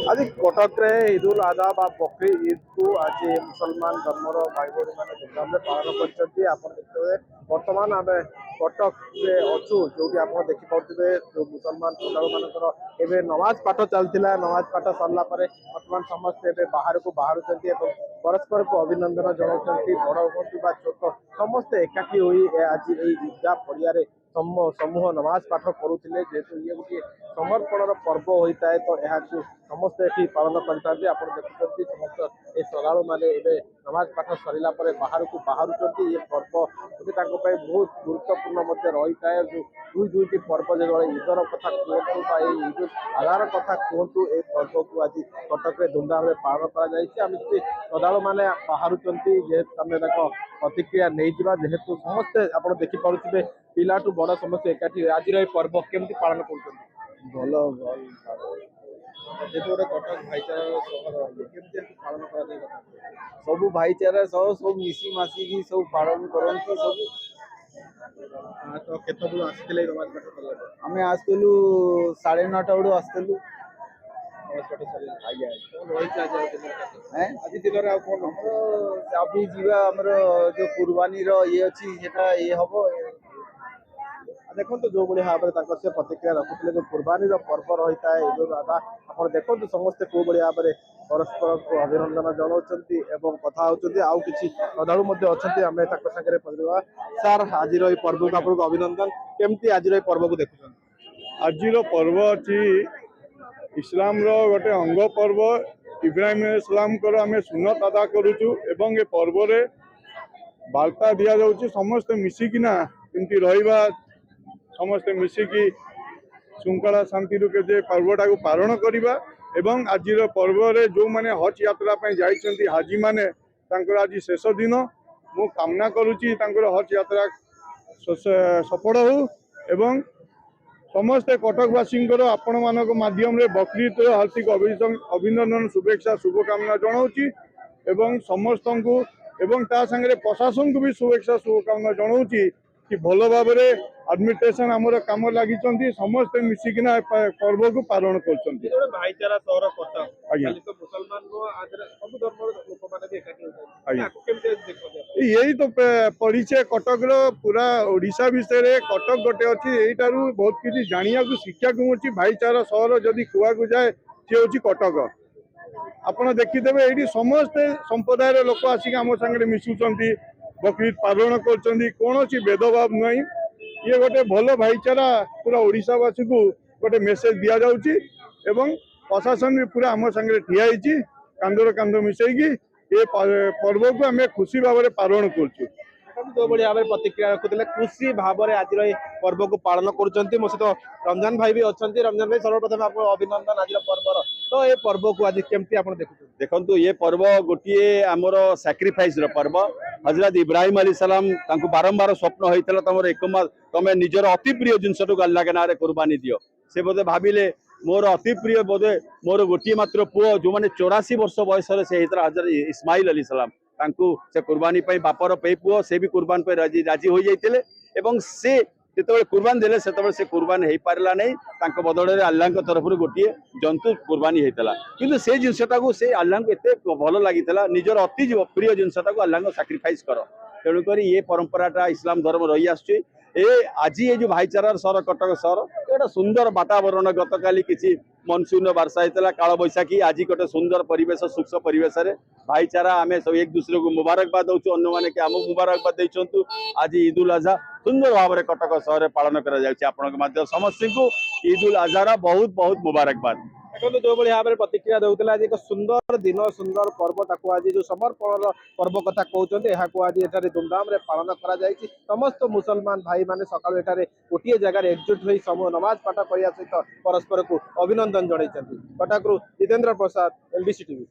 आज कटक रे ईदुल आजहा बा बकरी ईद को आज मुसलमान धर्मर भाई भाई मैंने धूमधाम पालन करते बर्तमान आम कटक रे अच्छु जो आप देखिपे जो मुसलमान श्रद्धा मानकर नमाज पाठ चलता नमाज पाठ सरला बर्तमान समस्ते बाहर को बाहर परस्पर को अभिनंदन जनाऊँ बड़ हूँ छोट समस्ते एकाठी हुई आज ईदगाह पड़िया समूह नमाज पाठ करुले जेहेतु ये गोटे समर्पण पर्व होता है तो यह समस्ते ये पालन करते आप देखुं समस्त ये श्रद्धा मैंने नमाज पाठ सरला बाहर को बाहर ये पर्व बहुत गुरुत्वपूर्ण रही है जो दुई दुईटी पर्व जो ईदर कथा कहतु ईद आधार कथा कहतु ये पर्व को आज कटक धूमधाम पालन कर श्रद्धा मैंने बाहर जेहेतु आम प्रतिक्रिया नहीं जेहेतु समस्ते आप देखिपे पिलाठू बड़ समस्त एकाठी आज पर्व केमती पालन कर भल जेहेतु गोटे कटक भाईचारा सहर केमती पालन कर सब भाईचारा सह सब मिसी मासिकी सब पालन करती सब तो केतबेलू आसिले नमाज पाठ करला आम आसलु 9:30 बेलू आसलु नमाज पाठ सरला आज्ञा आज दिन अभी जीवा हमर जो कुर्बानी रो ये अच्छी सेटा ये हबो देखो जो भाव में से प्रतिक्रिया रखुते जो कुर्बानी पर्व रही है ईद आधा आप देखो समस्ते कौ भाव में परस्पर को अभिनंदन जनाऊँ कथा आउ कि श्रद्धालु अच्छा आम सागर पहुँचा सार आज पर्व को आपको अभिनंदन केमती आज पर्व को देखुं आज पर्व अच्छी इस्लाम रो गोटे अंग पर्व इब्राहिम इस्लाम आम सुन्नत अदा करुचु एवं ए पर्व रे बार्ता दि जाऊँ समस्ते मिसिकिना केमती रहिबा समस्ते मिसिकी श्रृंखला शांति के पर्वटा को पालन करवा एवं आज पर्व रे जो माने हज यात्रा जाइछंती हाजी माने आज शेष दिन मु कामना करुच्ची हज यात्रा सफल हो एवं समस्ते कटकवासी आपण मान माध्यम बकरीद हार्दिक अभिनंदन शुभेच्छा शुभकामना जनाऊँगी एवं समस्त को एवं ता संगे प्रशासन को भी शुभेच्छा शुभकामना जनाऊँगी कि भल भाव में एडमिनिस्ट्रेशन आमर कम लगी समस्ते मिसिकिना पर्व को पालन कर भाईचारा सहर कटक तो मुसलमान यही तो परिचय कटक पूरा ओडिशा विषय कटक गोटे अच्छी यहीठार बहुत किसी जाना शिक्षा को मिली भाईचारा सहर जदि कुआ जाए सी हूँ कटक आपड़ देखीदे ये समस्ते संप्रदाय लोक आसिक आम सागर मिशुंट बकरीद पालन कर भेदभाव नहीं ये गोटे भल भाईचारा पूरा ओडिशावासी को गोटे मेसेज दि जाऊँगी एवं प्रशासन भी पूरा आम सागर ठिया कांदर कांद मिसेगी ये पर्व को आम खुशी भाव में पालन कर जो भाव में प्रतिक्रिया रखुते खुशी भाव में आज पर्व को पालन कर मो सहित रंजन भाई भी अच्छा रंजन भाई सर्वप्रथम आप अभिनंदन आज पर्व तो ये पर्व को आज केमती आप देखो ये पर्व गोटे आमर सैक्रिफाइस पर्व हजरत इब्राहिम अली सलाम बारंबार स्वप्न होता तुम एक तुम निजर अति प्रिय जिनस अल्लाह के ना कुर्बानी दियो से बोधे भाविले मोर अति प्रिय बोधे मोर गोटे मात्र पुओ जो मैंने 84 वर्ष बयस से हजरत इस्माइल अली सलाम से कुर्बानी बापर पे पुओ से भी कुर्बान पे राजी हो जाते से जिते कुर्बान देले से कुर्बान हो पारा नहीं बदल में अल्लाह तरफ गोटे जंतु कुर्बानी होता कि से जिनटा को से अल्लाह को एत भल लगी निजर अति प्रिय जिनटा को अल्लाह सैक्रिफाइस कर तेणुक ये परंपराटा इस्लाम धर्म रही आसुचे आज ये जो भाईचारार सहर कटक सहर गोटे सुंदर वातावरण गत काली किसी मनसून वर्षा होता काल बैशाखी आज गोटे सुंदर परिवेश सुख परिवेश भाईचारा आम सब एक दूसरे को मुबारकबाद दौचु अन्य मैंने आम मुबारकबाद देचु आज ईद उल आजहा सुंदर भाव में कटक सहर पालन कर समस्त को ईद उल आजहार बहुत बहुत मुबारकबाद देखो जो भाव में प्रतिक्रिया देते आज एक सुंदर दिन सुंदर पर्व आज जो समर्पण पर्व कथा कहते आज एठारे धूमधाम पालन कर समस्त मुसलमान भाई माने सकाल एठारे गोटे जगह एकजुट हो समूह नमाज पाठ करने सहित परस्पर को अभिनंदन जन कटक जितेंद्र प्रसाद एलबीसी टीवी।